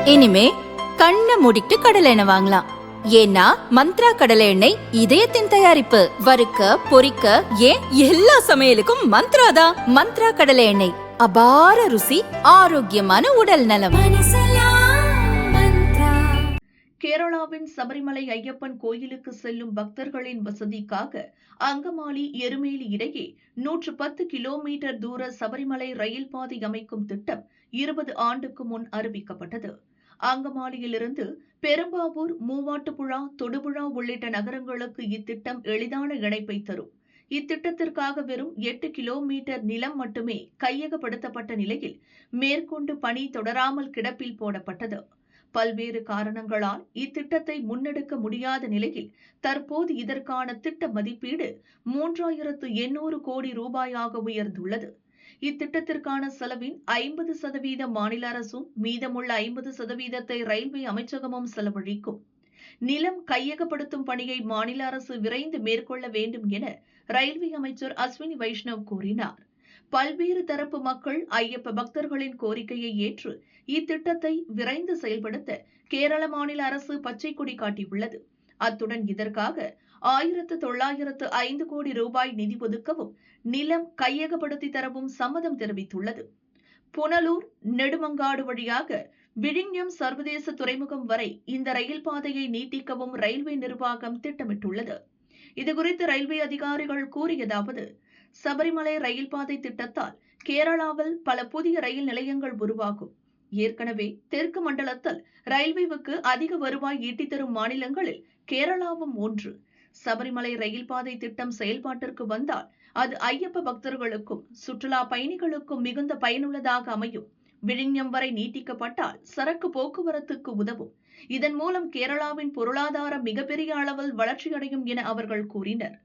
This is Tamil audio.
இனிமே கண்ணை மூடிட்டு கடலை எண்ணெய் வாங்கலாம். ஏன்னா மந்த்ரா கடலை எண்ணெய் இதயத்தின் தயாரிப்பு. வறுக்க பொரிக்க ஏன் எல்லா சமையலுக்கும் மந்த்ரா தான். மந்த்ரா கடலை எண்ணெய், அபார ருசி, ஆரோக்கியமான உடல் நலம். கேரளாவின் சபரிமலை ஐயப்பன் கோயிலுக்கு செல்லும் பக்தர்களின் வசதிக்காக அங்கமாலி எருமேலி இடையே 110 கிலோமீட்டர் தூர சபரிமலை ரயில் பாதை அமைக்கும் திட்டம் 20 ஆண்டுக்கு முன் அறிவிக்கப்பட்டது. அங்கமாலியிலிருந்து பெரும்பாவூர், மூவாட்டுப்புழா, தொடுபுழா உள்ளிட்ட நகரங்களுக்கு இத்திட்டம் எளிதான இணைப்பை தரும். இத்திட்டத்திற்காக வெறும் 8 கிலோமீட்டர் நிலம் மட்டுமே கையகப்படுத்தப்பட்ட நிலையில் மேற்கொண்டு பணி தொடராமல் கிடப்பில் போடப்பட்டது. பல்வேறு காரணங்களால் இத்திட்டத்தை முன்னெடுக்க முடியாத நிலையில் தற்போது இதற்கான திட்ட மதிப்பீடு 3800 கோடி ரூபாயாக உயர்ந்துள்ளது. இத்திட்டத்திற்கான செலவின் 50% மாநில அரசும் மீதமுள்ள 50%ஐ ரயில்வே அமைச்சகமும் செலவழிக்கும். நிலம் கையகப்படுத்தும் பணியை மாநில அரசு விரைந்து மேற்கொள்ள வேண்டும் என ரயில்வே அமைச்சர் அஸ்வினி வைஷ்ணவ் கூறினார். பல்வேறு தரப்பு மக்கள், ஐயப்ப பக்தர்களின் கோரிக்கையை ஏற்று இத்திட்டத்தை விரைந்து செயல்படுத்த கேரள மாநில அரசு பச்சை கொடி காட்டியுள்ளது. அத்துடன் இதற்காக 1905 கோடி ரூபாய் நிதி ஒதுக்கவும், நிலம் கையகப்படுத்தி தரவும் சம்மதம் தெரிவித்துள்ளது. புனலூர், நெடுமங்காடு வழியாக விழிஞம் சர்வதேச துறைமுகம் வரை இந்த ரயில் பாதையை நீட்டிக்கவும் ரயில்வே நிர்வாகம் திட்டமிட்டுள்ளது. இதுகுறித்து ரயில்வே அதிகாரிகள் கூறியதாவது: சபரிமலை ரயில் பாதை திட்டத்தால் கேரளாவில் பல புதிய ரயில் நிலையங்கள் உருவாகும். ஏற்கனவே தெற்கு மண்டலத்தில் ரயில்வேவுக்கு அதிக வருவாய் ஈட்டித் தரும் மாநிலங்களில் கேரளாவும் ஒன்று. சபரிமலை ரயில் பாதை திட்டம் செயல்பாட்டிற்கு வந்தால் அது ஐயப்ப பக்தர்களுக்கும் சுற்றுலா பயணிகளுக்கும் மிகுந்த பயனுள்ளதாக அமையும். விழிஞம் வரை நீட்டிக்கப்பட்டால் சரக்கு போக்குவரத்துக்கு உதவும். இதன் மூலம் கேரளாவின் பொருளாதாரம் மிகப்பெரிய அளவில் வளர்ச்சியடையும் என அவர்கள் கூறினர்.